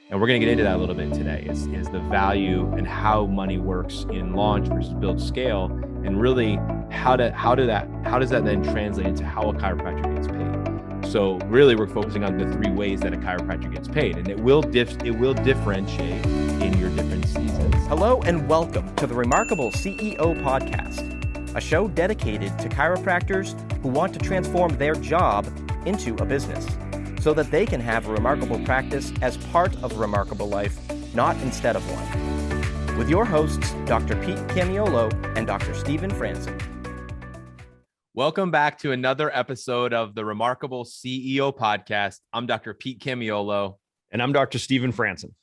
And we're going to get into that a little bit today is the value and how money works in launch versus build scale, and really how does that then translate into how a chiropractor gets paid. So really we're focusing on the three ways that a chiropractor gets paid, and it will differentiate in your different seasons. Hello and welcome to the Remarkable CEO Podcast, a show dedicated to chiropractors who want to transform their job into a business so that they can have a remarkable practice as part of a remarkable life, not instead of one. With your hosts, Dr. Pete Camiolo and Dr. Stephen Franson. Welcome back to another episode of the Remarkable CEO Podcast. I'm Dr. Pete Camiolo. And I'm Dr. Stephen Franson.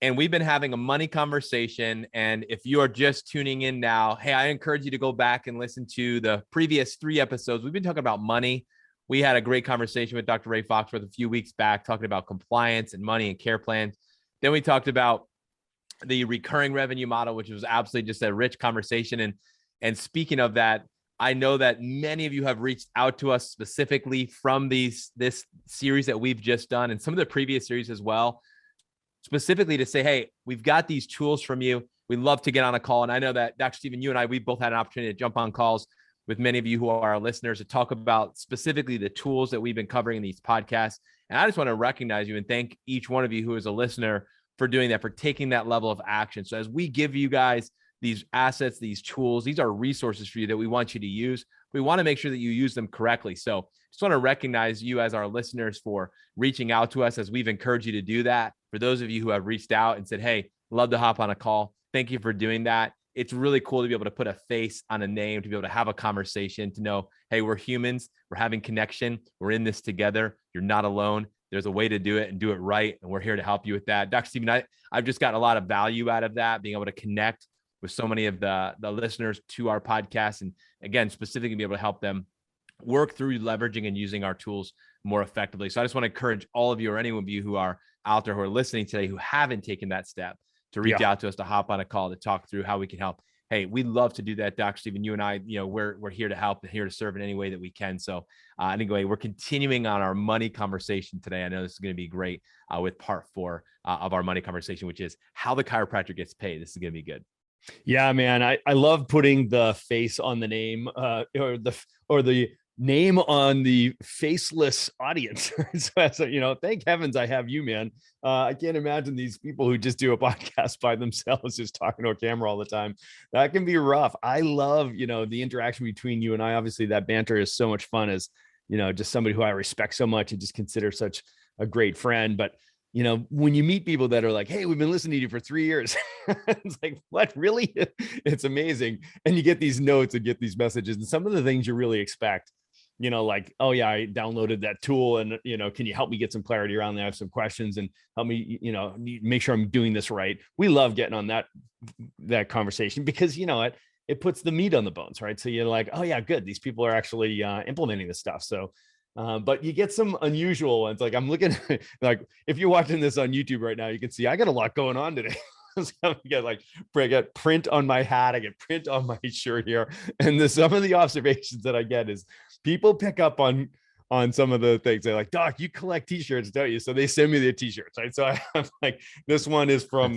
And we've been having a money conversation. And if you are just tuning in now, hey, I encourage you to go back and listen to the previous 3 episodes. We've been talking about money. We had a great conversation with Dr. Ray Foxworth a few weeks back, talking about compliance and money and care plans. Then we talked about the recurring revenue model, which was absolutely just a rich conversation. And speaking of that, I know that many of you have reached out to us specifically from this series that we've just done and some of the previous series as well, specifically to say, hey, we've got these tools from you. We'd love to get on a call. And I know that Dr. Stephen, you and I, we both had an opportunity to jump on calls with many of you who are our listeners to talk about specifically the tools that we've been covering in these podcasts. And I just want to recognize you and thank each one of you who is a listener for doing that, for taking that level of action. So as we give you guys these assets, these tools, these are resources for you that we want you to use. We want to make sure that you use them correctly. So just want to recognize you as our listeners for reaching out to us as we've encouraged you to do that. For those of you who have reached out and said, hey, love to hop on a call, thank you for doing that. It's really cool to be able to put a face on a name, to be able to have a conversation, to know, hey, we're humans, we're having connection, we're in this together. You're not alone. There's a way to do it and do it right. And we're here to help you with that. Dr. Stephen, I've just gotten a lot of value out of that, being able to connect with so many of the listeners to our podcast. And again, specifically be able to help them work through leveraging and using our tools more effectively. So I just want to encourage all of you or any of you who are out there who are listening today who haven't taken that step to reach out to us, to hop on a call, to talk through how we can help. Hey, we'd love to do that, Dr. Stephen. You and I, we're here to help and here to serve in any way that we can. So anyway, we're continuing on our money conversation today. I know this is going to be great with part 4 of our money conversation, which is how the chiropractor gets paid. This is going to be good. Yeah, man. I love putting the face on the name or the name on the faceless audience. So, thank heavens I have you, man. I can't imagine these people who just do a podcast by themselves, just talking to a camera all the time. That can be rough. I love, the interaction between you and I. Obviously that banter is so much fun as, just somebody who I respect so much and just consider such a great friend. But when you meet people that are like, hey, we've been listening to you for 3 years, it's like, what, really? It's amazing. And you get these notes and get these messages and some of the things you really expect, like, oh yeah, I downloaded that tool and, can you help me get some clarity around that? I have some questions and help me, make sure I'm doing this right. We love getting on that conversation because, it puts the meat on the bones, right? So you're like, oh yeah, good. These people are actually implementing this stuff. So but you get some unusual ones. Like I'm looking like if you're watching this on YouTube right now, you can see I got a lot going on today. So I got print on my hat, I get print on my shirt here. And some of the observations that I get is people pick up on some of the things. They're like, Doc, you collect t-shirts, don't you? So they send me the t-shirts, right? So I'm like, this one is from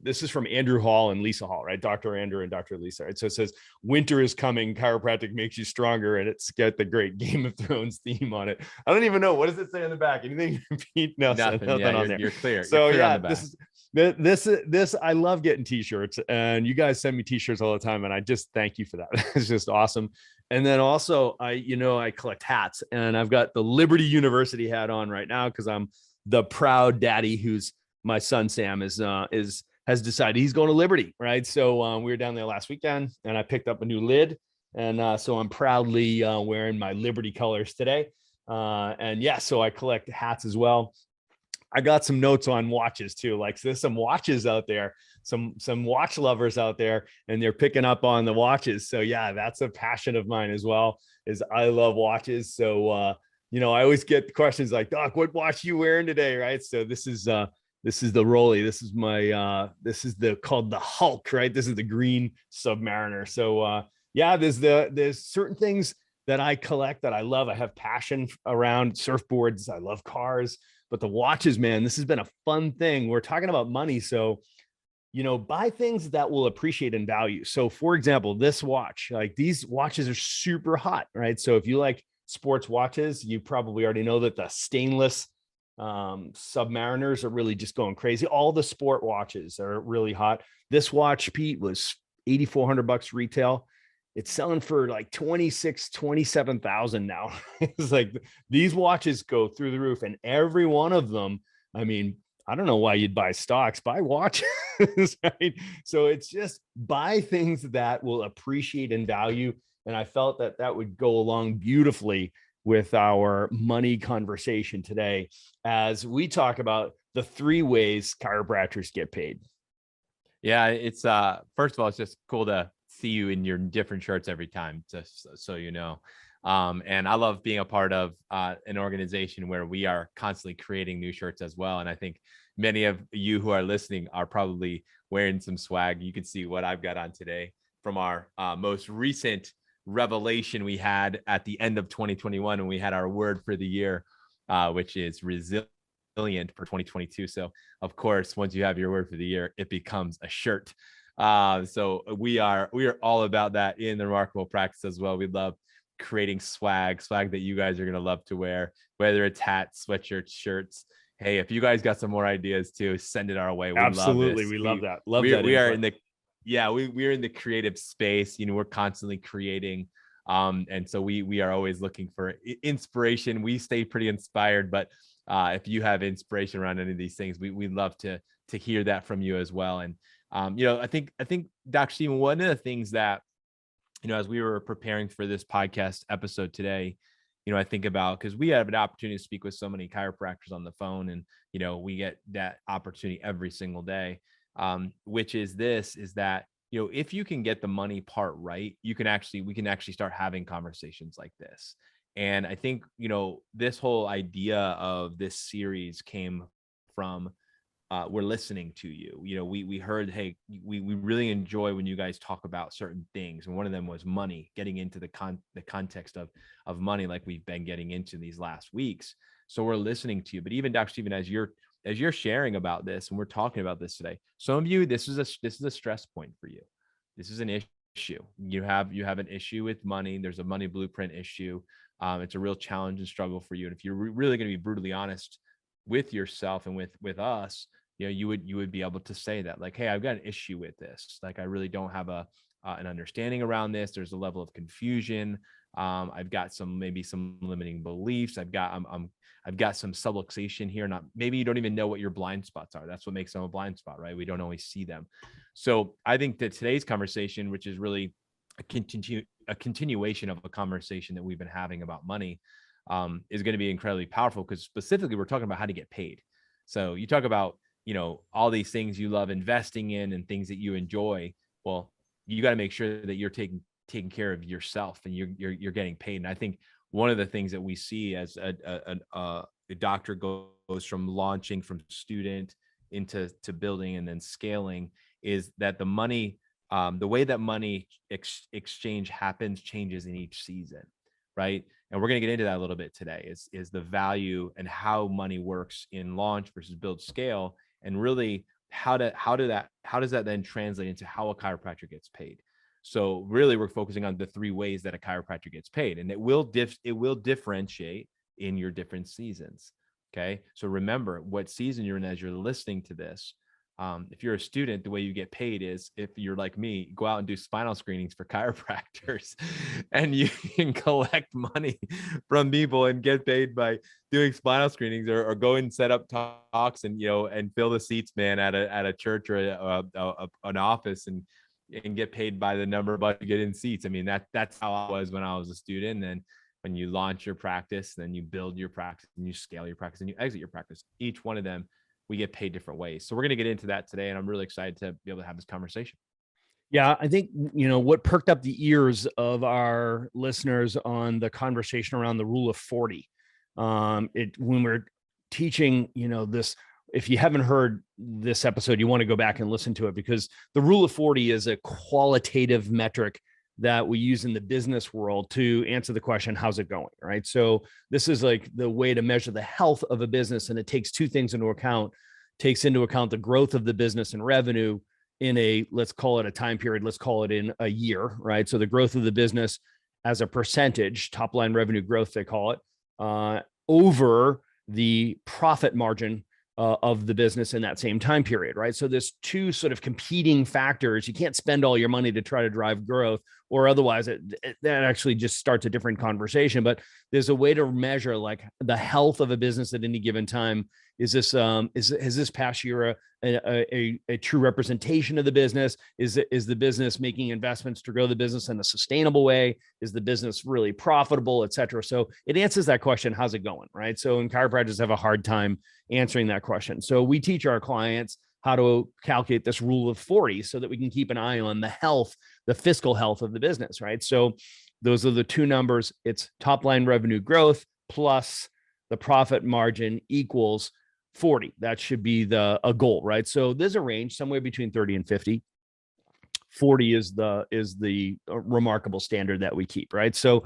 this is from Andrew Hall and Lisa Hall, right? Dr. Andrew and Dr. Lisa, right? So it says, winter is coming, chiropractic makes you stronger. And it's got the great Game of Thrones theme on it. I don't even know. What does it say on the back? Anything? Nothing Yeah, on there. You're clear. So you're clear yeah, on the back. this, I love getting t-shirts and you guys send me t-shirts all the time. And I just thank you for that. It's just awesome. And then also I collect hats and I've got the Liberty University hat on right now because I'm the proud daddy who's my son Sam has decided he's going to Liberty, right? So we were down there last weekend and I picked up a new lid. And so I'm proudly wearing my Liberty colors today. And yeah, so I collect hats as well. I got some notes on watches too. Like there's some watches out there, some watch lovers out there, and they're picking up on the watches. So yeah, that's a passion of mine as well, is I love watches. So, I always get questions like, Doc, what watch are you wearing today? Right. So this is the Rolly. This is my, called the Hulk, right? This is the green Submariner. So yeah, there's certain things that I collect that I love. I have passion around surfboards. I love cars. But the watches, man, this has been a fun thing. We're talking about money. So, buy things that will appreciate in value. So for example, this watch, like these watches are super hot, right? So if you like sports watches, you probably already know that the stainless Submariners are really just going crazy. All the sport watches are really hot. This watch, Pete, was $8,400 retail. It's selling for like 27,000 now. It's like these watches go through the roof, and every one of them, I mean, I don't know why you'd buy stocks, buy watches, right? So it's just buy things that will appreciate in value. And I felt that that would go along beautifully with our money conversation today, as we talk about the 3 ways chiropractors get paid. Yeah, it's first of all, it's just cool to see you in your different shirts every time, just so you know. And I love being a part of an organization where we are constantly creating new shirts as well. And I think many of you who are listening are probably wearing some swag. You can see what I've got on today from our most recent revelation we had at the end of 2021 when we had our word for the year, which is resilient for 2022. So of course, once you have your word for the year, it becomes a shirt. So we are all about that in the Remarkable Practice as well. We love creating swag that you guys are going to love to wear, whether it's hats, sweatshirts, shirts. Hey, if you guys got some more ideas too, send it our way. We Absolutely. love this. We love that. We are in the, we're in the creative space. We're constantly creating. And so we are always looking for inspiration. We stay pretty inspired, but if you have inspiration around any of these things, we'd love to hear that from you as well. And I think Dr. Stephen, one of the things that, as we were preparing for this podcast episode today, I think about, because we have an opportunity to speak with so many chiropractors on the phone, and we get that opportunity every single day, which is that if you can get the money part right, we can actually start having conversations like this. And I think this whole idea of this series came from we're listening to you. We heard, hey, we really enjoy when you guys talk about certain things, and one of them was money, getting into the context of money, like we've been getting into these last weeks. So we're listening to you. But even Dr. Stephen, as you're sharing about this, and we're talking about this today, some of you, this is a stress point for you. This is an issue. You have an issue with money. There's a money blueprint issue. It's a real challenge and struggle for you. And if you're really going to be brutally honest with yourself and with us, you would be able to say that, like, hey, I've got an issue with this. Like, I really don't have an understanding around this. There's a level of confusion. I've got maybe some limiting beliefs. I've got some subluxation here. Maybe you don't even know what your blind spots are. That's what makes them a blind spot, right? We don't always see them. So I think that today's conversation, which is really a continuation of a conversation that we've been having about money, is going to be incredibly powerful, because specifically we're talking about how to get paid. So you talk about all these things you love investing in and things that you enjoy. Well, you got to make sure that you're taking care of yourself, and you're getting paid. And I think one of the things that we see as a doctor goes from launching from student into building and then scaling, is that the money, the way that money exchange happens changes in each season, right? And we're going to get into that a little bit today, is the value and how money works in launch versus build scale. And really, how does that then translate into how a chiropractor gets paid? So really, we're focusing on the 3 ways that a chiropractor gets paid, and it will differentiate in your different seasons. Okay, so remember what season you're in as you're listening to this. If you're a student, the way you get paid is, if you're like me, go out and do spinal screenings for chiropractors, and you can collect money from people and get paid by doing spinal screenings, or go and set up talks and fill the seats, man, at a church or an office, and get paid by the number of you get in seats. I mean, that's how I was when I was a student. And then when you launch your practice, then you build your practice, and you scale your practice, and you exit your practice, each one of them, we get paid different ways. So we're going to get into that today, and I'm really excited to be able to have this conversation. Yeah, I think, what perked up the ears of our listeners on the conversation around the rule of 40. When we're teaching, this, if you haven't heard this episode, you want to go back and listen to it, because the rule of 40 is a qualitative metric that we use in the business world to answer the question, how's it going, right? So this is like the way to measure the health of a business. And it takes two things into account. Takes into account the growth of the business and revenue in a, let's call it a time period, let's call it in a year, right? So the growth of the business as a percentage, top line revenue growth, they call it, over the profit margin of the business in that same time period, right? So there's two sort of competing factors. You can't spend all your money to try to drive growth, or otherwise that actually just starts a different conversation. But there's a way to measure like the health of a business at any given time. Is this has this past year a true representation of the business? Is the business making investments to grow the business in a sustainable way? Is the business really profitable, et cetera? So it answers that question, how's it going, right? So in chiropractors have a hard time answering that question. So we teach our clients how to calculate this rule of 40 so that we can keep an eye on the health, the fiscal health of the business, right? So those are the two numbers. It's top line revenue growth plus the profit margin equals 40. That should be a goal, right? So there's a range somewhere between 30 and 50. 40 is the remarkable standard that we keep, right? So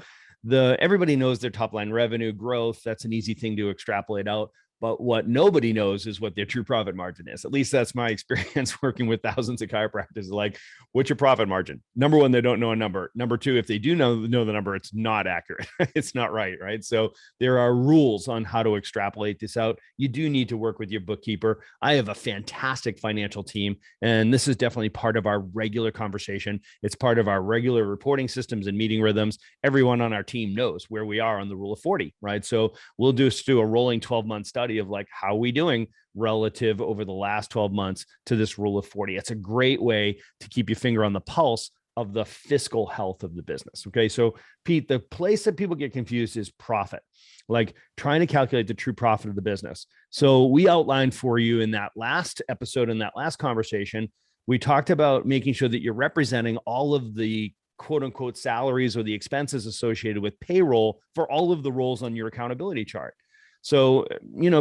everybody knows their top line revenue growth. That's an easy thing to extrapolate out. But what nobody knows is what their true profit margin is. At least that's my experience working with thousands of chiropractors. Like, what's your profit margin? Number one, they don't know a number. Number two, if they do know the number, it's not accurate. It's not right, right? So there are rules on how to extrapolate this out. You do need to work with your bookkeeper. I have a fantastic financial team, and this is definitely part of our regular conversation. It's part of our regular reporting systems and meeting rhythms. Everyone on our team knows where we are on the rule of 40, right? So we'll just do a rolling 12-month study of like, how are we doing relative over the last 12 months to this rule of 40. It's a great way to keep your finger on the pulse of the fiscal health of the business. Okay. So Pete, the place that people get confused is profit, like trying to calculate the true profit of the business. So we outlined for you in that last episode, in that last conversation, we talked about making sure that you're representing all of the quote unquote salaries or the expenses associated with payroll for all of the roles on your accountability chart. So,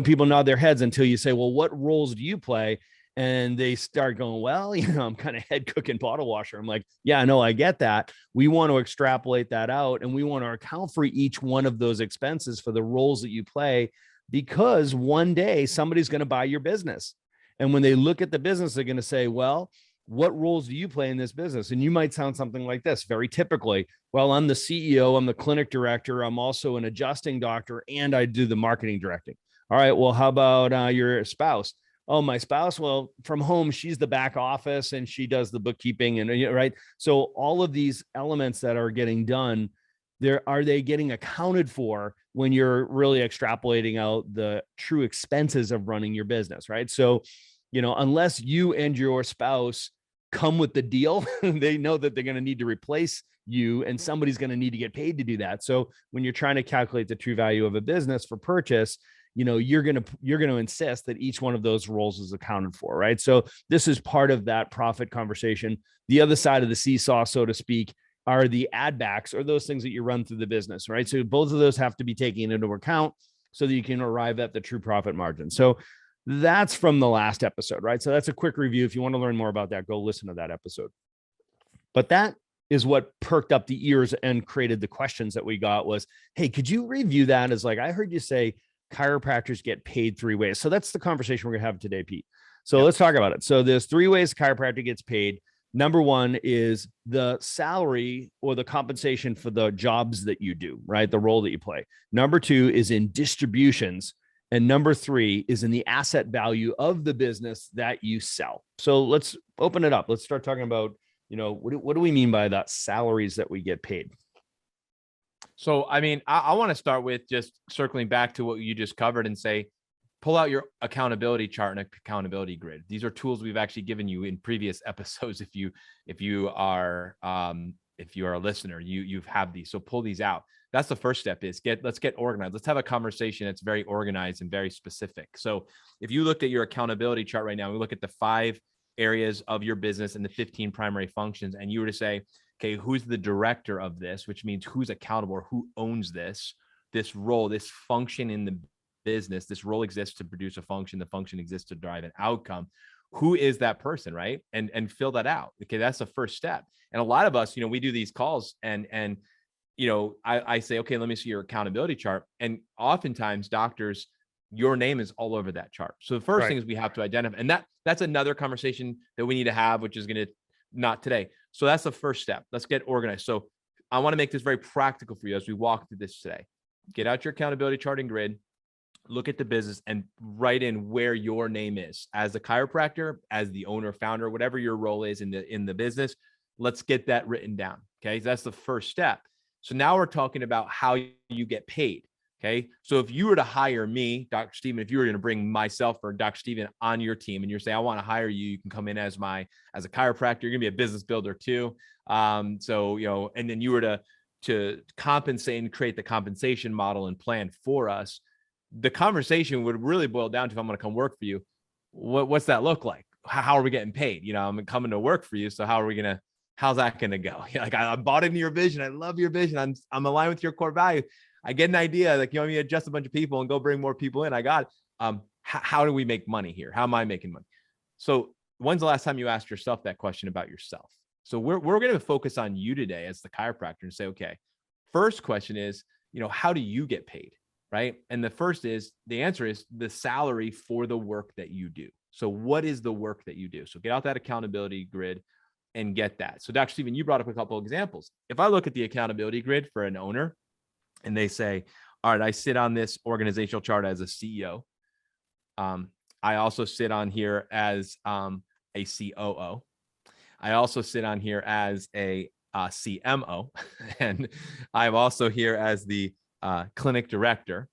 people nod their heads until you say, well, what roles do you play? And they start going, well, I'm kind of head cook and bottle washer. I'm like, yeah, no, I get that. We want to extrapolate that out, and we want to account for each one of those expenses for the roles that you play, because one day somebody's going to buy your business. And when they look at the business, they're going to say, well, what roles do you play in this business? And you might sound something like this, very typically. Well, I'm the CEO, I'm the clinic director, I'm also an adjusting doctor, and I do the marketing directing. All right, well, how about your spouse? Oh, my spouse, well, from home, she's the back office and she does the bookkeeping, and right. So all of these elements that are getting done, are they getting accounted for when you're really extrapolating out the true expenses of running your business, right? So, unless you and your spouse come with the deal, they know that they're going to need to replace you, and somebody's going to need to get paid to do that. So when you're trying to calculate the true value of a business for purchase, you're going to insist that each one of those roles is accounted for, right? So this is part of that profit conversation. The other side of the seesaw, so to speak, are the add backs, or those things that you run through the business, right? So both of those have to be taken into account so that you can arrive at the true profit margin. So that's from the last episode, right? So that's a quick review. If you want to learn more about that, go listen to that episode. But that is what perked up the ears and created the questions that we got was, hey, could you review that? As like, I heard you say chiropractors get paid 3 ways. So that's the conversation we're going to have today, Pete. So let's talk about it. So there's 3 ways chiropractor gets paid. Number one is the salary or the compensation for the jobs that you do, right? The role that you play. Number 2 is in distributions. And number 3 is in the asset value of the business that you sell. So let's open it up. Let's start talking about, what do we mean by that salaries that we get paid? So, I want to start with just circling back to what you just covered and say, pull out your accountability chart and accountability grid. These are tools we've actually given you in previous episodes. If you are a listener, you have these. So pull these out. That's the first step is let's get organized. Let's have a conversation that's very organized and very specific. So if you looked at your accountability chart right now, we look at the 5 areas of your business and the 15 primary functions. And you were to say, okay, who's the director of this, which means who's accountable or who owns this role, this function in the business. This role exists to produce a function. The function exists to drive an outcome. who is that person, right? And fill that out. Okay, that's the first step. And a lot of us, we do these calls and I say, okay, let me see your accountability chart. And oftentimes doctors, your name is all over that chart. So the first thing is we have to identify, and that's another conversation that we need to have, which is going to not today. So that's the first step. Let's get organized. So I want to make this very practical for you as we walk through this today. Get out your accountability chart and grid, look at the business and write in where your name is as a chiropractor, as the owner, founder, whatever your role is in the business. Let's get that written down. Okay. So that's the first step. So now we're talking about how you get paid. Okay. So if you were to hire me, Dr. Steven, if you were going to bring myself or Dr. Steven on your team and you're saying, I want to hire you, you can come in as a chiropractor. You're going to be a business builder too. And then you were to compensate and create the compensation model and plan for us. The conversation would really boil down to, if I'm going to come work for you, what's that look like? How are we getting paid? I'm coming to work for you. So how's that going to go? Like I bought into your vision. I love your vision. I'm aligned with your core value. I get an idea, like, you want me to adjust a bunch of people and go bring more people in. I got it. How do we make money here? How am I making money? So when's the last time you asked yourself that question about yourself? So we're going to focus on you today as the chiropractor and say, okay, first question is, how do you get paid? Right. And the answer is the salary for the work that you do. So what is the work that you do? So get out that accountability grid and get that. So Dr. Steven, you brought up a couple of examples. If I look at the accountability grid for an owner and they say, all right, I sit on this organizational chart as a CEO. I also sit on here as a COO. I also sit on here as a CMO. And I'm also here as the clinic director.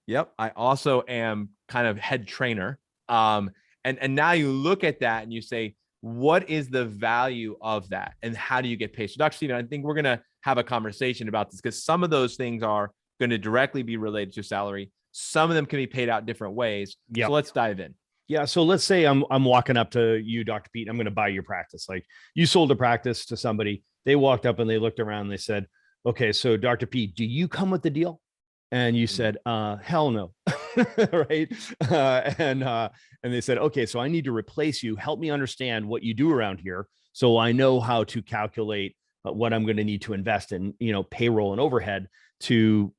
Yep. I also am kind of head trainer. And now you look at that and you say, what is the value of that? And how do you get paid? So Dr. Steven, I think we're going to have a conversation about this because some of those things are going to directly be related to salary. Some of them can be paid out different ways. Yep. So let's dive in. Yeah. So let's say I'm walking up to you, Dr. Pete, and I'm going to buy your practice. Like you sold a practice to somebody. They walked up and they looked around and they said, okay, so Dr. Pete, do you come with the deal? And you said, hell no. Right. And they said, okay, so I need to replace you. Help me understand what you do around here. So I know how to calculate what I'm going to need to invest in, payroll and overhead to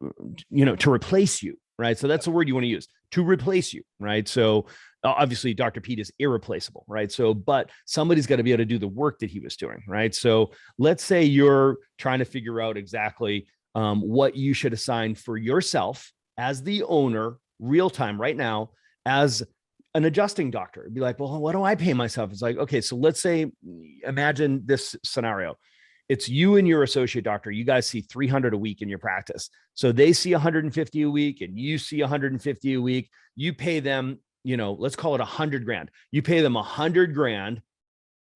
replace you. Right. So that's the word you want to use, to replace you. Right. So obviously Dr. Pete is irreplaceable. Right. So, but somebody's got to be able to do the work that he was doing. Right. So let's say you're trying to figure out exactly what you should assign for yourself as the owner, real time right now, as an adjusting doctor. It'd be like, well, what do I pay myself? It's like, okay, so let's say, imagine this scenario. It's you and your associate doctor. You guys see 300 a week in your practice. So they see 150 a week and you see 150 a week. You pay them, let's call it 100 grand. You pay them 100 grand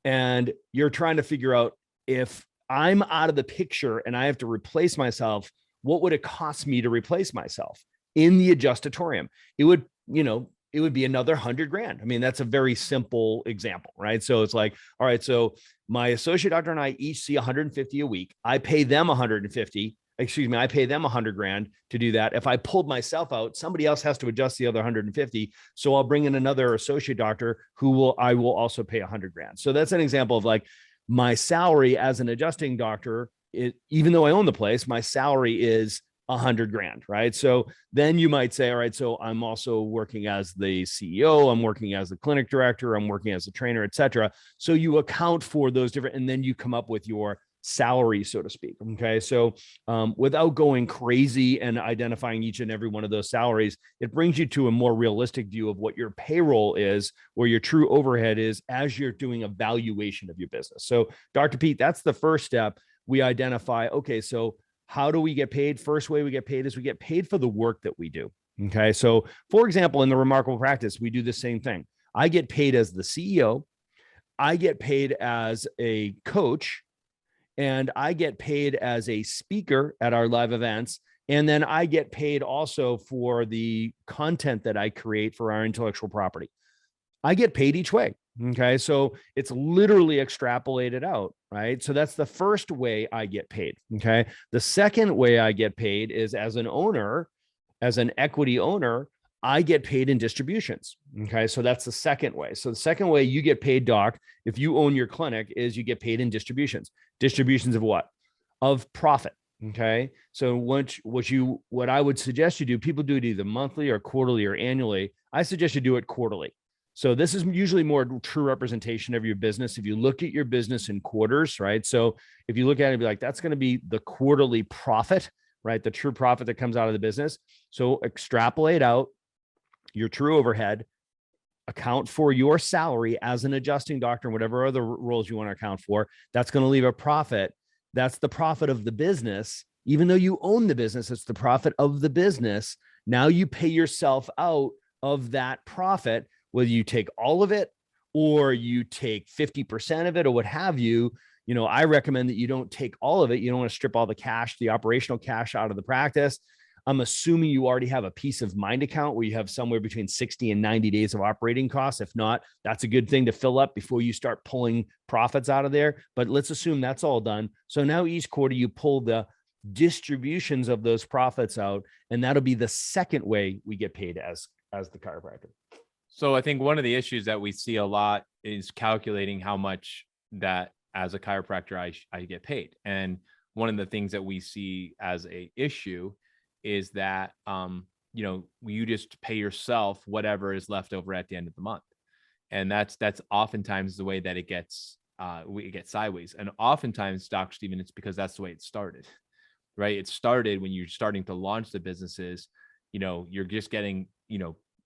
and you're trying to figure out, if I'm out of the picture and I have to replace myself, what would it cost me to replace myself in the adjustatorium? It would be another 100 grand. I mean, that's a very simple example, right? So it's like, all right, so my associate doctor and I each see 150 a week. I pay them 150. I pay them 100 grand to do that. If I pulled myself out, somebody else has to adjust the other 150. So I'll bring in another associate doctor I will also pay 100 grand. So that's an example of like my salary as an adjusting doctor. Even though I own the place, my salary is 100 grand, right? So then you might say, all right, so I'm also working as the CEO, I'm working as the clinic director, I'm working as a trainer, et cetera. So you account for those different, and then you come up with your salary, so to speak. Okay. So without going crazy and identifying each and every one of those salaries, it brings you to a more realistic view of what your payroll is, where your true overhead is as you're doing a valuation of your business. So Dr. Pete, that's the first step. We identify, okay, so how do we get paid? First way we get paid is we get paid for the work that we do. Okay. So for example, in the Remarkable Practice, we do the same thing. I get paid as the CEO. I get paid as a coach, and I get paid as a speaker at our live events. And then I get paid also for the content that I create for our intellectual property. I get paid each way. Okay. So it's literally extrapolated out, right? So that's the first way I get paid. Okay. The second way I get paid is as an owner, as an equity owner, I get paid in distributions. Okay. So that's the second way. So the second way you get paid, doc, if you own your clinic, is you get paid in distributions. Distributions of what? Of profit. Okay. So what I would suggest you do, people do it either monthly or quarterly or annually. I suggest you do it quarterly. So this is usually more true representation of your business. If you look at your business in quarters, right? So if you look at it, be like, that's going to be the quarterly profit, right? The true profit that comes out of the business. So extrapolate out your true overhead, account for your salary as an adjusting doctor and whatever other roles you want to account for. That's going to leave a profit. That's the profit of the business. Even though you own the business, it's the profit of the business. Now you pay yourself out of that profit, whether you take all of it or you take 50% of it or what have you. You know, I recommend that you don't take all of it. You don't want to strip all the cash, the operational cash out of the practice. I'm assuming you already have a peace of mind account where you have somewhere between 60 and 90 days of operating costs. If not, that's a good thing to fill up before you start pulling profits out of there. But let's assume that's all done. So now each quarter you pull the distributions of those profits out, and that'll be the second way we get paid as the chiropractor. So I think one of the issues that we see a lot is calculating how much that as a chiropractor I get paid. And one of the things that we see as a issue is that, you just pay yourself whatever is left over at the end of the month. And that's oftentimes the way that it gets sideways. And oftentimes, Dr. Stephen, it's because that's the way it started, right? It started when you're starting to launch the businesses, you're just getting,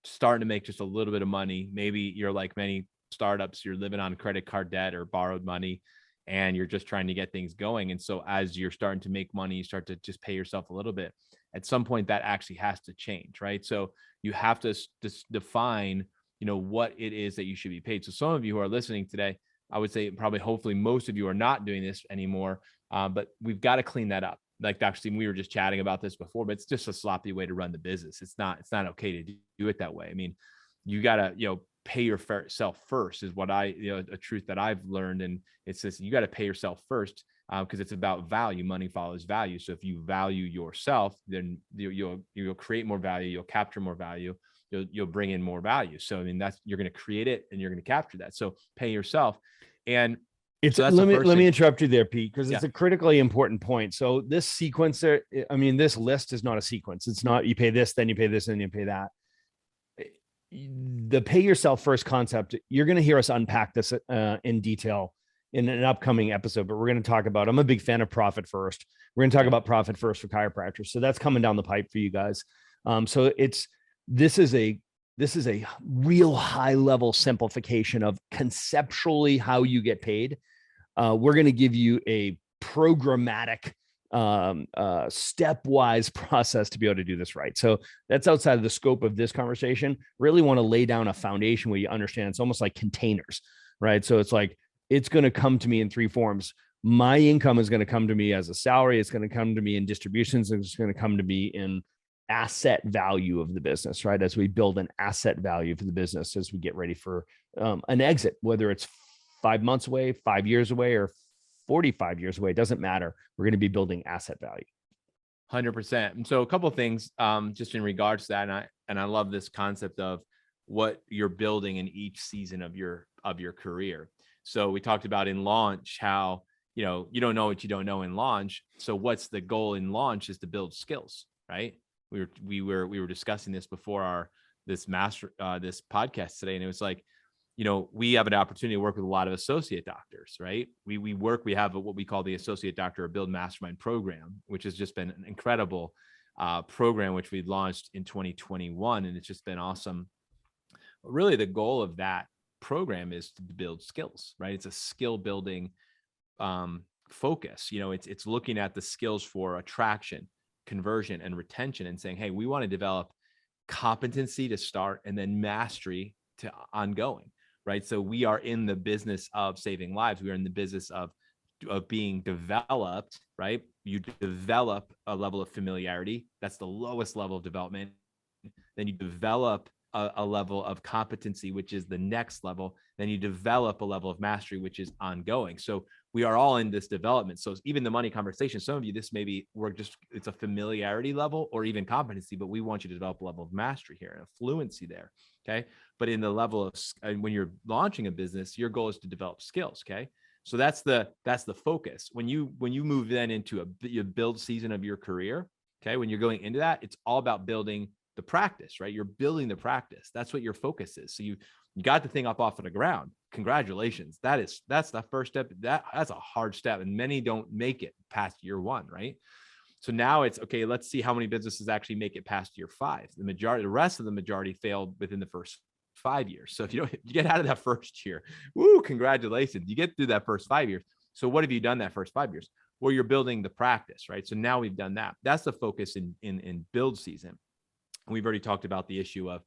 starting to make just a little bit of money. Maybe you're like many startups, you're living on credit card debt or borrowed money, and you're just trying to get things going. And so as you're starting to make money, you start to just pay yourself a little bit. At some point that actually has to change, right? So you have to define, what it is that you should be paid. So some of you who are listening today, I would say probably, hopefully most of you are not doing this anymore, but we've got to clean that up. Like Dr. Stephen, we were just chatting about this before, but it's just a sloppy way to run the business. It's not okay to do it that way. I mean, you got to, pay yourself first is what a truth that I've learned. And it's this, you got to pay yourself first because it's about value. Money follows value. So if you value yourself, then you'll create more value. You'll capture more value. You'll bring in more value. So, I mean, you're going to create it and you're going to capture that. So pay yourself. And let me interrupt you there, Pete, because it's a critically important point. So this sequencer, this list is not a sequence. It's not you pay this, then you pay this, and you pay that. The pay yourself first concept, you're going to hear us unpack this in detail in an upcoming episode, but we're going to talk about, I'm a big fan of profit first. We're going to talk about profit first for chiropractors. So that's coming down the pipe for you guys. This is a real high level simplification of conceptually how you get paid. We're going to give you a programmatic stepwise process to be able to do this right. So that's outside of the scope of this conversation. Really want to lay down a foundation where you understand it's almost like containers, right? So it's like, it's going to come to me in three forms. My income is going to come to me as a salary. It's going to come to me in distributions. And it's going to come to me in asset value of the business, right? As we build an asset value for the business, as we get ready for an exit, whether it's 5 months away, 5 years away, or 45 years away, it doesn't matter. We're going to be building asset value. 100%. And so a couple of things just in regards to that. And I love this concept of what you're building in each season of your career. So we talked about in launch, how, you don't know what you don't know in launch. So what's the goal in launch is to build skills, right? We were discussing this before this podcast today. And it was like, we have an opportunity to work with a lot of associate doctors, right? We have what we call the Associate Doctor Build Mastermind program, which has just been an incredible program, which we launched in 2021. And it's just been awesome. But really the goal of that program is to build skills, right? It's a skill building focus. It's looking at the skills for attraction, conversion, and retention, and saying, hey, we want to develop competency to start and then mastery to ongoing, right? So we are in the business of saving lives. We are in the business of being developed, right? You develop a level of familiarity. That's the lowest level of development. Then you develop a level of competency, which is the next level. Then you develop a level of mastery, which is ongoing. So we are all in this development. So even the money conversation, some of you, this maybe it's a familiarity level or even competency, but we want you to develop a level of mastery here and a fluency there. Okay. But in the level of, when you're launching a business, your goal is to develop skills. Okay. So that's the focus. When you move then into your build season of your career, okay, when you're going into that, it's all about building the practice, right? You're building the practice. That's what your focus is. So you got the thing up off of the ground. Congratulations. That's the first step. That's a hard step, and many don't make it past year 1, right? So now it's okay. Let's see how many businesses actually make it past year 5. The rest of the majority failed within the first 5 years. So if you get out of that first year, woo, congratulations. You get through that first 5 years. So what have you done that first 5 years? Well, you're building the practice, right? So now we've done that. That's the focus in build season. We've already talked about the issue of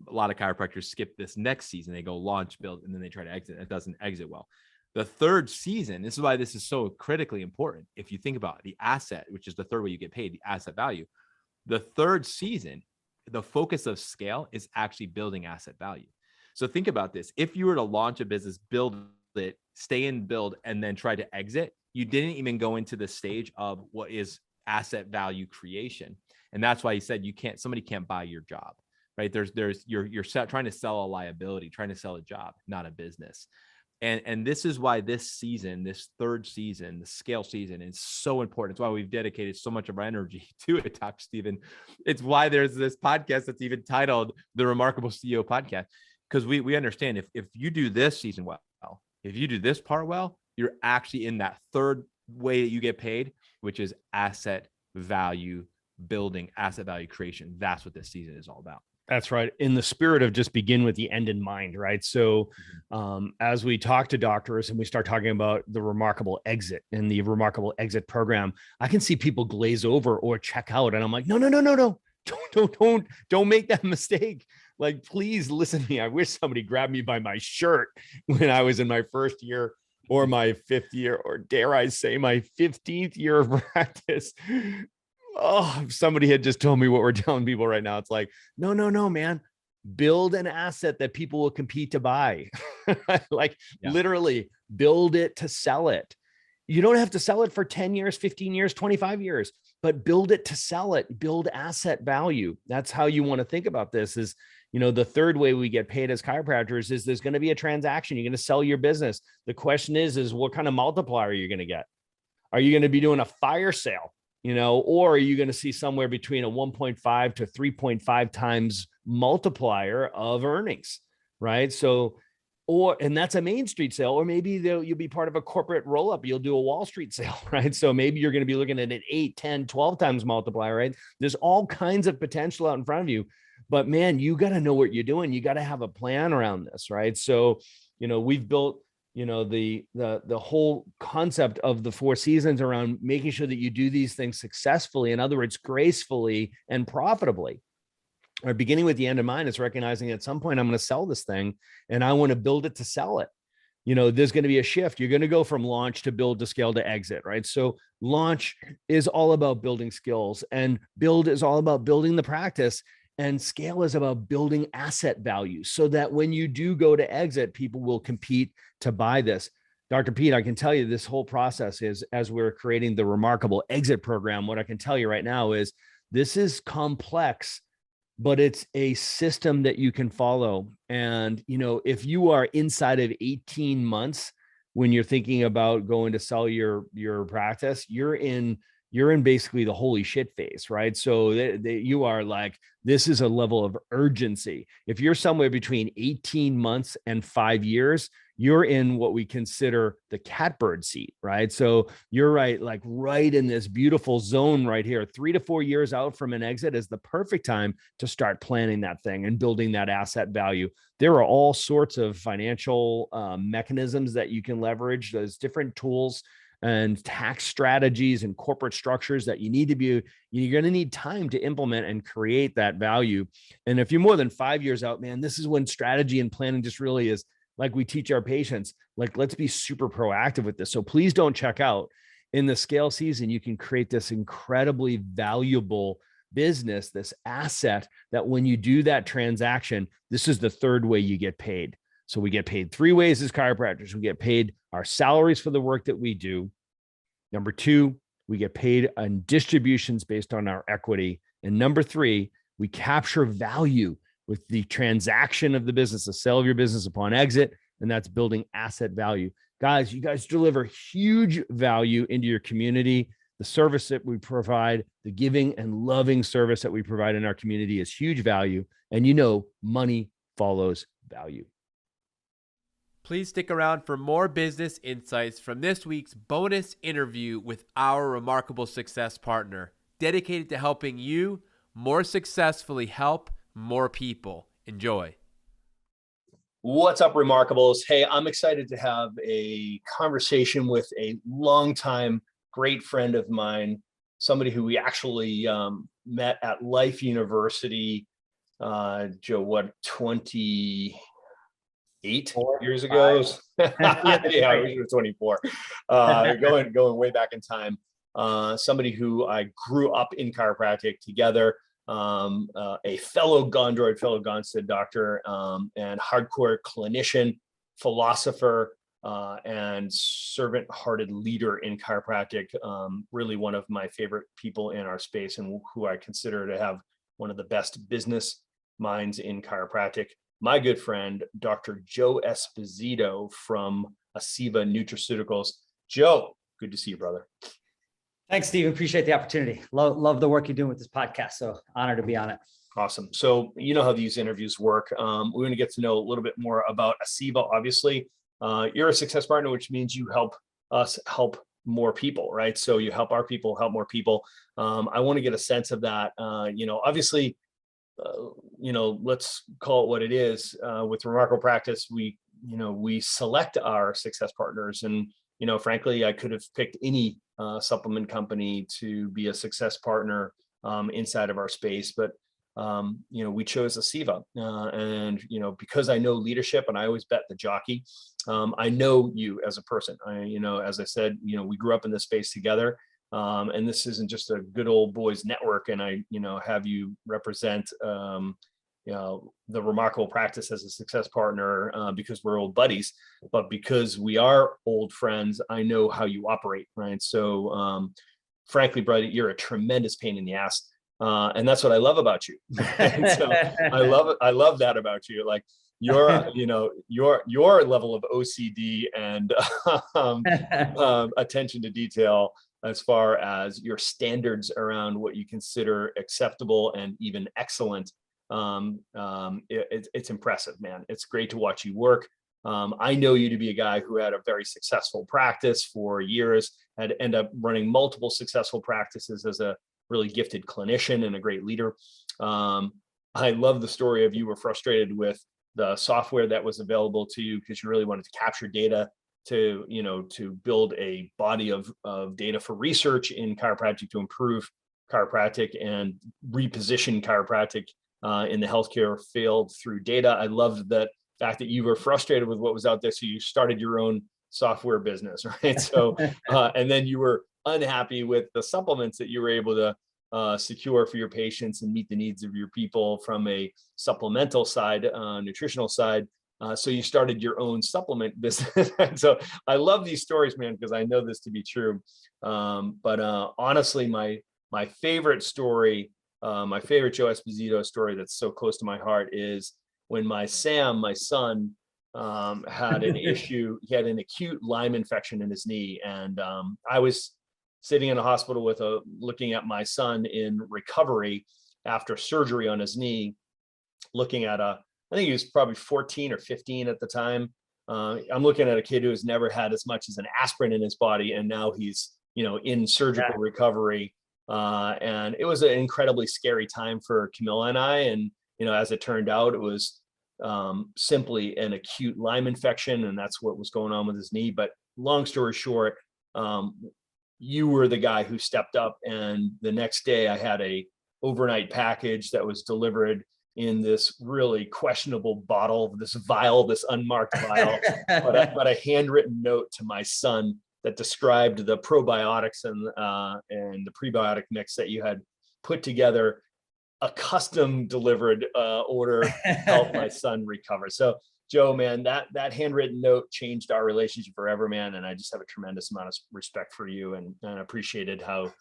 a lot of chiropractors skip this next season. They go launch, build, and then they try to exit. It doesn't exit well. The third season, this is why this is so critically important. If you think about the asset, which is the third way you get paid, the asset value, the third season, the focus of scale is actually building asset value. So think about this. If you were to launch a business, build it, stay in build, and then try to exit, you didn't even go into the stage of what is asset value creation. And that's why he said somebody can't buy your job, right? You're trying to sell a liability, trying to sell a job, not a business. And this is why this season, this third season, the scale season, is so important. It's why we've dedicated so much of our energy to it, Dr. Stephen. It's why there's this podcast that's even titled the Remarkable CEO Podcast, because we understand if you do this season well, if you do this part well, you're actually in that third way that you get paid, which is asset value building, asset value creation. That's what this season is all about. That's right. In the spirit of just begin with the end in mind, right? So as we talk to doctors and we start talking about the remarkable exit and the remarkable exit program, I can see people glaze over or check out. And I'm like, no. Don't make that mistake. Like, please listen to me. I wish somebody grabbed me by my shirt when I was in my first year or my 5th year, or dare I say my 15th year of practice. Oh, if somebody had just told me what we're telling people right now, it's like, no, man, build an asset that people will compete to buy. Literally build it to sell it. You don't have to sell it for 10 years, 15 years, 25 years, but build it to sell it, build asset value. That's how you want to think about this is, the third way we get paid as chiropractors is there's going to be a transaction. You're going to sell your business. The question is what kind of multiplier are you going to get? Are you going to be doing a fire sale? Or are you going to see somewhere between a 1.5 to 3.5 times multiplier of earnings, right? So, and that's a Main Street sale, or maybe you'll be part of a corporate roll-up. You'll do a Wall Street sale, right? So maybe you're going to be looking at an 8, 10, 12 times multiplier, right? There's all kinds of potential out in front of you, but man, you got to know what you're doing. You got to have a plan around this, right? So, we've built the whole concept of the 4 seasons around making sure that you do these things successfully. In other words, gracefully and profitably. Or beginning with the end in mind is recognizing at some point I'm going to sell this thing and I want to build it to sell it. There's going to be a shift. You're going to go from launch to build to scale to exit, right? So launch is all about building skills, and build is all about building the practice. And scale is about building asset value so that when you do go to exit, people will compete to buy this. Dr. Pete, I can tell you this whole process is, as we're creating the remarkable exit program, what I can tell you right now is this is complex, but it's a system that you can follow. And, if you are inside of 18 months, when you're thinking about going to sell your practice, you're in basically the holy shit phase, right? So you are like, this is a level of urgency. If you're somewhere between 18 months and 5 years, you're in what we consider the catbird seat, right? So you're right in this beautiful zone right here. 3 to 4 years out from an exit is the perfect time to start planning that thing and building that asset value. There are all sorts of financial mechanisms that you can leverage. There's different tools and tax strategies and corporate structures that you're going to need time to implement and create that value. And if you're more than 5 years out, man, this is when strategy and planning just really is, like we teach our patients, let's be super proactive with this. So please don't check out. In the scale season, you can create this incredibly valuable business, this asset, that when you do that transaction, this is the third way you get paid. So we get paid three ways as chiropractors. We get paid our salaries for the work that we do. Number two, we get paid on distributions based on our equity. And number three, we capture value with the transaction of the business, the sale of your business upon exit, and that's building asset value. Guys, you guys deliver huge value into your community. The service that we provide, the giving and loving service that we provide in our community is huge value. And you know, money follows value. Please stick around for more business insights from this week's bonus interview with our remarkable success partner, dedicated to helping you more successfully help more people. Enjoy. What's up, Remarkables? Hey, I'm excited to have a conversation with a longtime great friend of mine, somebody who we actually met at Life University, Joe, 28 years ago? Yeah, we were 24. Going way back in time. Somebody who I grew up in chiropractic together. A fellow Gondroid, fellow Gonstead doctor, and hardcore clinician, philosopher, and servant-hearted leader in chiropractic. Really one of my favorite people in our space, and who I consider to have one of the best business minds in chiropractic. My good friend, Dr. Joe Esposito from Aceva Nutraceuticals. Joe, good to see you, brother. Thanks, Steve. Appreciate the opportunity. Love the work you're doing with this podcast. So honored to be on it. Awesome. So you know how these interviews work. We're going to get to know a little bit more about Aceva. Obviously, you're a success partner, which means you help us help more people, right? So you help our people help more people. I want to get a sense of that. Obviously, let's call it what it is. With Remarkable Practice, we select our success partners, and frankly, I could have picked any supplement company to be a success partner inside of our space, but we chose Aceva, and because I know leadership, and I always bet the jockey. I know you as a person. As I said, we grew up in this space together, and this isn't just a good old boys network. And I have you represent the Remarkable Practice as a success partner because we're old buddies, but because we are old friends, I know how you operate, right? So frankly, brother, you're a tremendous pain in the ass. And that's what I love about you. And so I love that about you. Like your level of OCD and attention to detail, as far as your standards around what you consider acceptable and even excellent. It's impressive, man. It's great to watch you work. I know you to be a guy who had a very successful practice for years, had end up running multiple successful practices as a really gifted clinician and a great leader. I love the story of you were frustrated with the software that was available to you because you really wanted to capture data to build a body of data for research in chiropractic to improve chiropractic and reposition chiropractic in the healthcare field through data. I loved that fact that you were frustrated with what was out there, so you started your own software business, right? So, and then you were unhappy with the supplements that you were able to secure for your patients and meet the needs of your people from a supplemental side, nutritional side. So you started your own supplement business. So I love these stories, man, because I know this to be true. But honestly, my favorite story, my favorite Joe Esposito story that's so close to my heart is when my son, had an issue. He had an acute Lyme infection in his knee. And I was sitting in a hospital looking at my son in recovery after surgery on his knee, looking at I think he was probably 14 or 15 at the time. I'm looking at a kid who has never had as much as an aspirin in his body, and now he's, in surgical recovery. And it was an incredibly scary time for Camilla and I. And, as it turned out, it was simply an acute Lyme infection, and that's what was going on with his knee. But long story short, you were the guy who stepped up, and the next day I had a overnight package that was delivered in this really questionable bottle, this unmarked vial, but a handwritten note to my son that described the probiotics and the prebiotic mix that you had put together a custom delivered order to help my son recover. So Joe, man, that handwritten note changed our relationship forever, man. And I just have a tremendous amount of respect for you, and appreciated how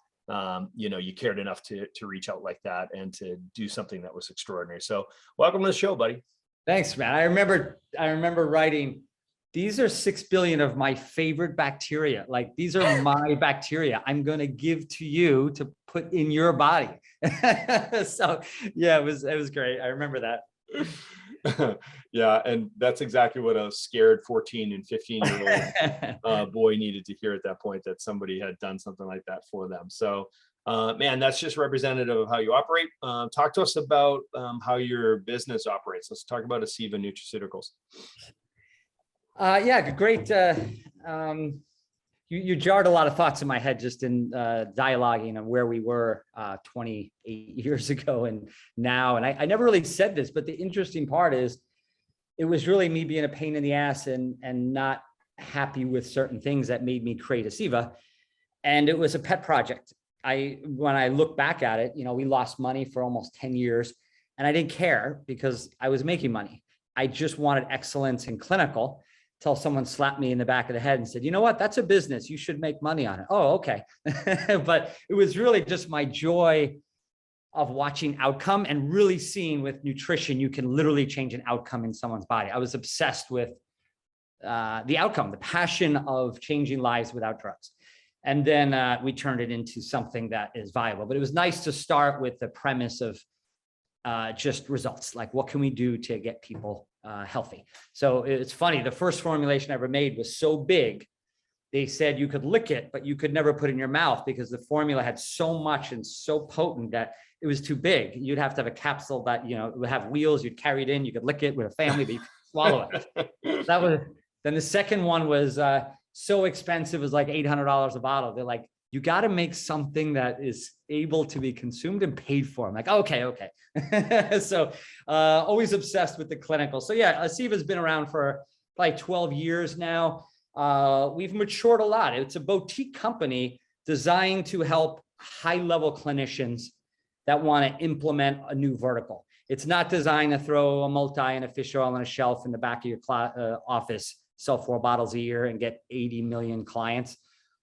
you cared enough to reach out like that and to do something that was extraordinary. So welcome to the show, buddy. Thanks, man. I remember writing, these are 6 billion of my favorite bacteria. Like, these are my bacteria I'm going to give to you to put in your body. So yeah, it was great. I remember that. Yeah, and that's exactly what a scared 14 and 15-year-old boy needed to hear at that point, that somebody had done something like that for them. So man, that's just representative of how you operate. Talk to us about how your business operates. Let's talk about Aceva Nutraceuticals. Yeah, great. You jarred a lot of thoughts in my head just in dialoguing on where we were 28 years ago and now. And I never really said this, but the interesting part is it was really me being a pain in the ass and not happy with certain things that made me create Aceva. And it was a pet project. When I look back at it, we lost money for almost 10 years and I didn't care because I was making money. I just wanted excellence in clinical, till someone slapped me in the back of the head and said, you know what, that's a business. You should make money on it. Oh, okay. But it was really just my joy of watching outcome and really seeing with nutrition, you can literally change an outcome in someone's body. I was obsessed with the outcome, the passion of changing lives without drugs. And then we turned it into something that is viable. But it was nice to start with the premise of just results. Like, what can we do to get people healthy? So it's funny, the first formulation I ever made was so big, they said you could lick it, but you could never put it in your mouth because the formula had so much and so potent that it was too big. You'd have to have a capsule that, would have wheels, you'd carry it in, you could lick it with a family, but you could swallow it. Then the second one was so expensive, it was like $800 a bottle. They're like, you got to make something that is able to be consumed and paid for. I'm like, okay. So always obsessed with the clinical. So yeah, Aceva has been around for like 12 years now. We've matured a lot. It's a boutique company designed to help high-level clinicians that want to implement a new vertical. It's not designed to throw a multi and a fish oil on a shelf in the back of your office, sell 4 bottles a year and get 80 million clients.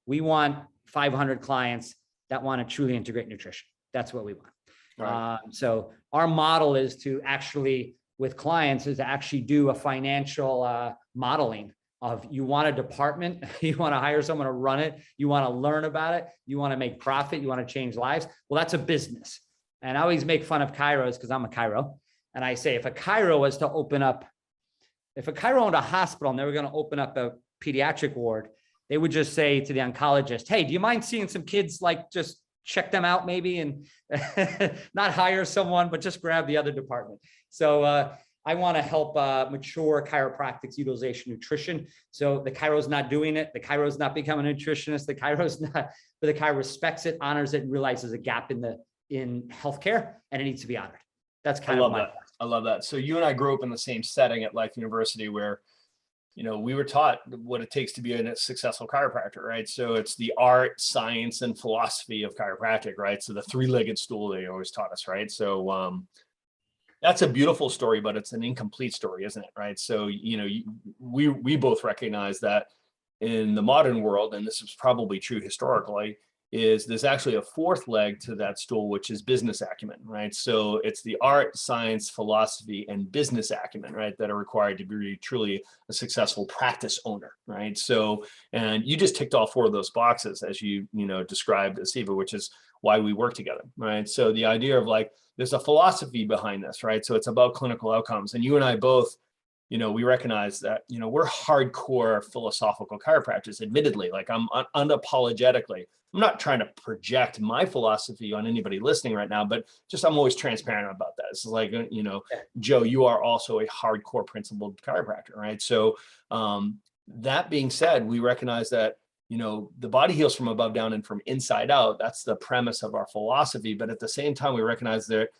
We want 500 clients that want to truly integrate nutrition. That's what we want. Right. So our model is to actually, with clients, is to actually do a financial modeling of, you want a department, you want to hire someone to run it, you want to learn about it, you want to make profit, you want to change lives. Well, that's a business. And I always make fun of chiros because I'm a chiro. And I say, if a chiro was to open up, if a chiro owned a hospital and they were going to open up a pediatric ward, they would just say to the oncologist, hey, do you mind seeing some kids, like just check them out maybe, and not hire someone, but just grab the other department. So I want to help mature chiropractic's utilization nutrition. So the chiro's not doing it. The chiro's not becoming a nutritionist. The chiro's not, but the chiro respects it, honors it, and realizes a gap in healthcare, and it needs to be honored. That's kind of my. I love that. So you and I grew up in the same setting at Life University where, we were taught what it takes to be a successful chiropractor, right? So it's the art, science, and philosophy of chiropractic, right? So the 3-legged stool they always taught us, right? So that's a beautiful story, but it's an incomplete story, isn't it? Right? So, we both recognize that in the modern world, and this is probably true historically, is there's actually a 4th leg to that stool, which is business acumen, right? So it's the art, science, philosophy, and business acumen, right, that are required to be truly a successful practice owner, right? So, and you just ticked all 4 of those boxes as you described Aceva, which is why we work together, right? So the idea of like, there's a philosophy behind this, right? So it's about clinical outcomes. And you and I both, we recognize that, we're hardcore philosophical chiropractors, admittedly, like I'm unapologetically. I'm not trying to project my philosophy on anybody listening right now, but just I'm always transparent about that. It's like, Joe, you are also a hardcore principled chiropractor, right? So that being said, we recognize that, the body heals from above down and from inside out. That's the premise of our philosophy. But at the same time, we recognize that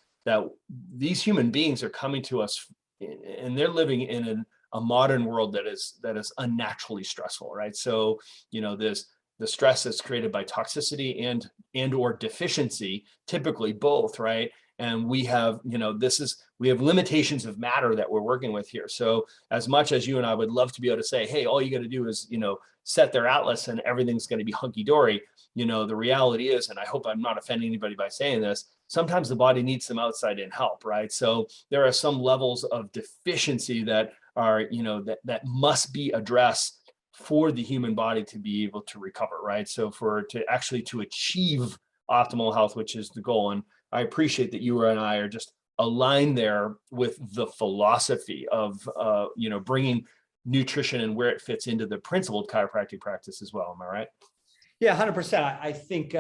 these human beings are coming to us and they're living in a modern world that is unnaturally stressful, right? So, this the stress that's created by toxicity and or deficiency, typically both, right? And we have, we have limitations of matter that we're working with here. So as much as you and I would love to be able to say, hey, all you got to do is, set their atlas and everything's going to be hunky dory. The reality is, and I hope I'm not offending anybody by saying this, sometimes the body needs some outside in help, right? So there are some levels of deficiency that are, that must be addressed for the human body to be able to recover, right? So to achieve optimal health, which is the goal. And I appreciate that you and I are just aligned there with the philosophy of, bringing nutrition and where it fits into the principled chiropractic practice as well. Am I right? Yeah, 100%. I think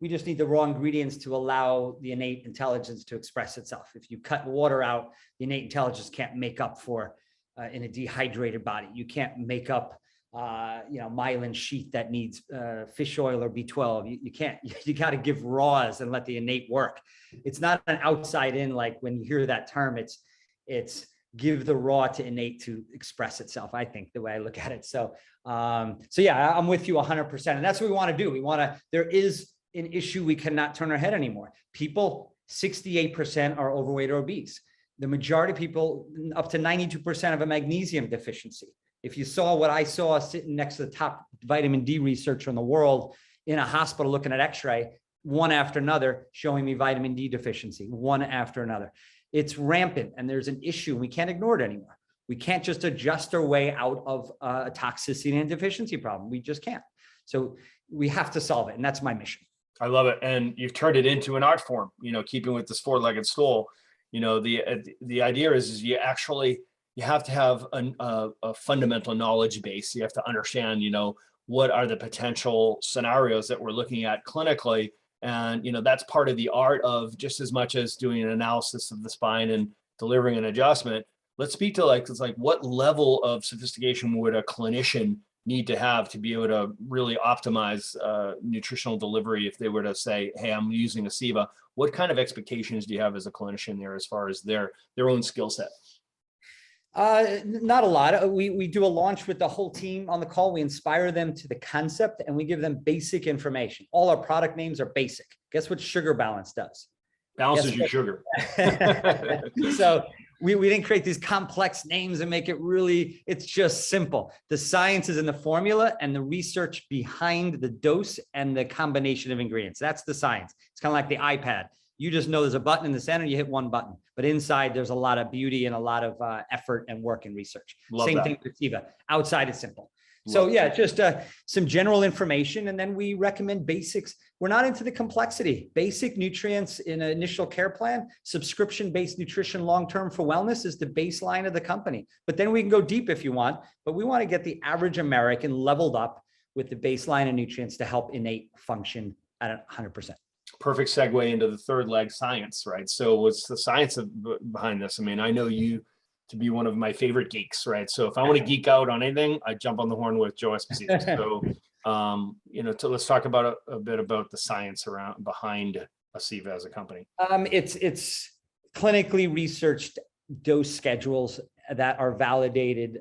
we just need the raw ingredients to allow the innate intelligence to express itself. If you cut water out, the innate intelligence can't make up for in a dehydrated body. You can't make up myelin sheath that needs fish oil or B12. You can't. You got to give raws and let the innate work. It's not an outside in, like when you hear that term, it's give the raw to innate to express itself. I think the way I look at it. So yeah, I'm with you 100%. And that's what we want to do. There is an issue. We cannot turn our head anymore. People, 68% are overweight or obese. The majority of people, up to 92% have a magnesium deficiency. If you saw what I saw sitting next to the top vitamin D researcher in the world in a hospital looking at x-ray, one after another, showing me vitamin D deficiency, one after another. It's rampant and there's an issue. We can't ignore it anymore. We can't just adjust our way out of a toxicity and deficiency problem. We just can't. So we have to solve it. And that's my mission. I love it. And you've turned it into an art form, keeping with this four-legged stool. The idea is you have to have a fundamental knowledge base. You have to understand, what are the potential scenarios that we're looking at clinically. And, that's part of the art of, just as much as doing an analysis of the spine and delivering an adjustment. Let's speak to what level of sophistication would a clinician need to have to be able to really optimize nutritional delivery if they were to say, hey, I'm using Aceva. What kind of expectations do you have as a clinician there as far as their own skill set? Not a lot. We do a launch with the whole team on the call. We inspire them to the concept and we give them basic information. All our product names are basic. Guess what Sugar Balance does? Balances your sugar. So we didn't create these complex names and make it really, it's just simple. The science is in the formula and the research behind the dose and the combination of ingredients. That's the science. It's kind of like the iPad. You just know there's a button in the center, you hit one button, but inside there's a lot of beauty and a lot of effort and work and research. Same thing with Aceva. Outside it's simple. So yeah, just some general information. And then we recommend basics. We're not into the complexity. Basic nutrients in an initial care plan, subscription-based nutrition long-term for wellness is the baseline of the company. But then we can go deep if you want, but we want to get the average American leveled up with the baseline of nutrients to help innate function at 100%. Perfect segue into the third leg, science, right? So what's the science behind this? I mean, I know you to be one of my favorite geeks, right? So if I want to geek out on anything, I jump on the horn with Joe Esposito. So, let's talk about a bit about the science behind Aceva as a company. It's clinically researched dose schedules that are validated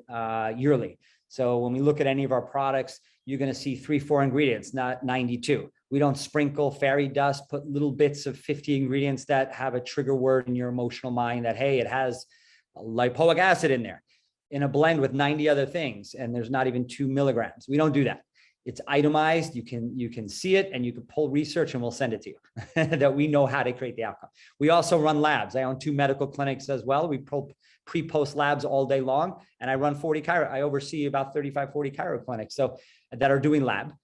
yearly. So when we look at any of our products, you're going to see 3-4 ingredients, not 92. We don't sprinkle fairy dust, put little bits of 50 ingredients that have a trigger word in your emotional mind that, hey, it has lipoic acid in there in a blend with 90 other things. And there's not even 2 milligrams. We don't do that. It's itemized. You can see it and you can pull research and we'll send it to you that we know how to create the outcome. We also run labs. I own 2 medical clinics as well. We pre-post labs all day long. And I run 40 chiro. I oversee about 35, 40 chiro clinics that are doing lab.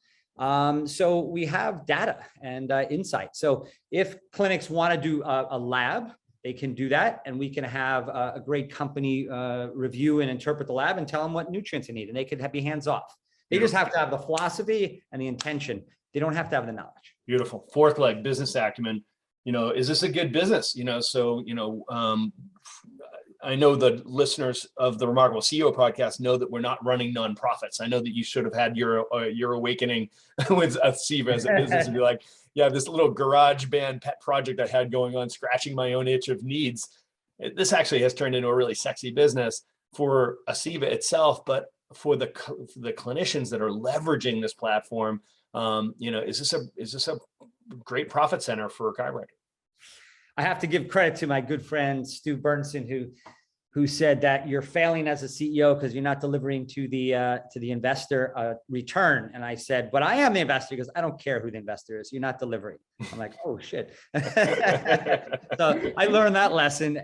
So we have data and insight. So if clinics want to do a lab, they can do that. And we can have a great company review and interpret the lab and tell them what nutrients they need. And they could be hands off. They just have to have the philosophy and the intention. They don't have to have the knowledge. Beautiful. Fourth leg, business acumen. Is this a good business? I know the listeners of the Remarkable CEO podcast know that we're not running nonprofits. I know that you should have had your awakening with Aceva as a business and be like, yeah, this little garage band pet project I had going on, scratching my own itch of needs. This actually has turned into a really sexy business for Aceva itself, but for the clinicians that are leveraging this platform, is this a great profit center for a chiropractor? I have to give credit to my good friend Stu Bernson, who said that you're failing as a CEO because you're not delivering to the investor return. And I said, but I am the investor because I don't care who the investor is. You're not delivering. I'm like, oh shit. So I learned that lesson,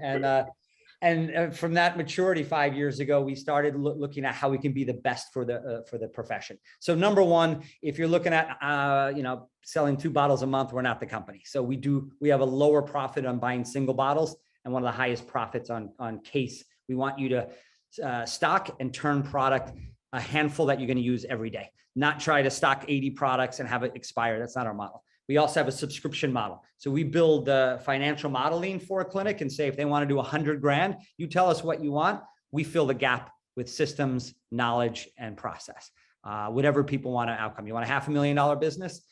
and from that maturity 5 years ago, we started looking at how we can be the best for the profession. So number one, if you're looking at selling 2 bottles a month, we're not the company. So we have a lower profit on buying single bottles and one of the highest profits on case. We want you to stock and turn product, a handful that you're going to use every day, not try to stock 80 products and have it expire. That's not our model. We also have a subscription model. So we build the financial modeling for a clinic and say, if they want to do 100 grand, you tell us what you want. We fill the gap with systems, knowledge, and process. Whatever people want an outcome. You want a $500,000 business?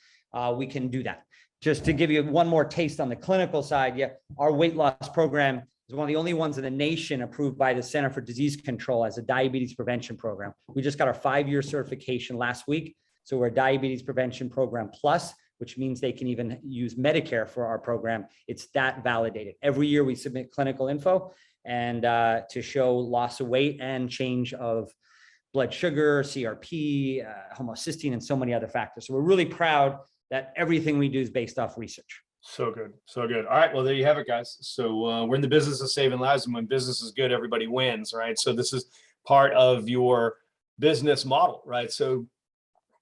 We can do that. Just to give you one more taste on the clinical side, our weight loss program is one of the only ones in the nation approved by the Center for Disease Control as a diabetes prevention program. We just got our 5-year certification last week. So we're a diabetes prevention program plus, which means they can even use Medicare for our program. It's that validated. Every year we submit clinical info and to show loss of weight and change of blood sugar, CRP, homocysteine, and so many other factors. So we're really proud that everything we do is based off research. So good. So good. All right. Well, there you have it, guys. So we're in the business of saving lives, and when business is good, everybody wins, right? So this is part of your business model, right? So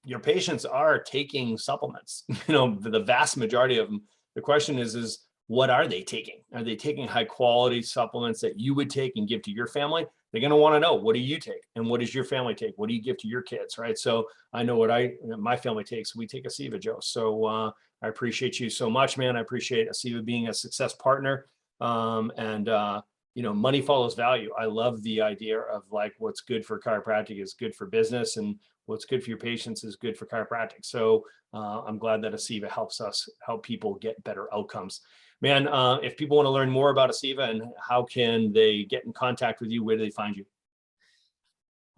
your patients are taking supplements, the vast majority of them. The question is what are they taking? Are they taking high quality supplements that you would take and give to your family? They're going to want to know, what do you take? And what does your family take? What do you give to your kids? Right. So I know what my family takes. We take Aceva, Joe. So I appreciate you so much, man. I appreciate Aceva being a success partner. Money follows value. I love the idea of like what's good for chiropractic is good for business, and what's good for your patients is good for chiropractic. So I'm glad that Aceva helps us help people get better outcomes. Man, if people want to learn more about Aceva and how can they get in contact with you, where do they find you?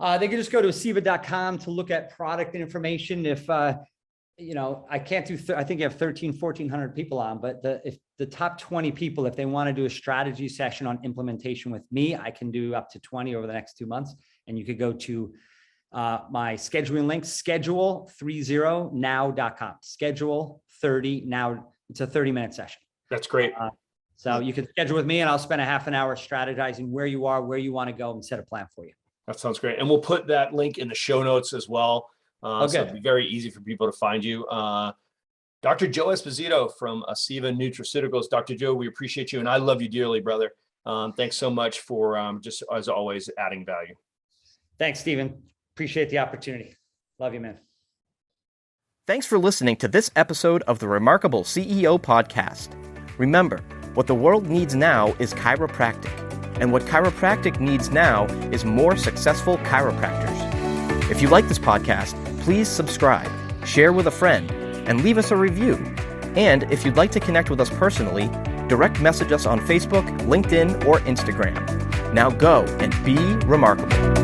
They can just go to aceva.com to look at product information. If, I can't do, I think you have 1,400 people on, but if the top 20 people, if they want to do a strategy session on implementation with me, I can do up to 20 over the next 2 months. And you could go to my scheduling link, schedule30now.com, schedule 30 now. It's a 30-minute session. That's great. So you can schedule with me and I'll spend a half an hour strategizing where you are, where you want to go, and set a plan for you. That sounds great. And we'll put that link in the show notes as well. So it'll be very easy for people to find you. Dr. Joe Esposito from Aceva Nutraceuticals. Dr. Joe, we appreciate you and I love you dearly, brother. Thanks so much for just, as always, adding value. Thanks, Stephen. Appreciate the opportunity. Love you, man. Thanks for listening to this episode of the Remarkable CEO Podcast. Remember, what the world needs now is chiropractic, and what chiropractic needs now is more successful chiropractors. If you like this podcast, please subscribe, share with a friend, and leave us a review. And if you'd like to connect with us personally, direct message us on Facebook, LinkedIn, or Instagram. Now go and be remarkable.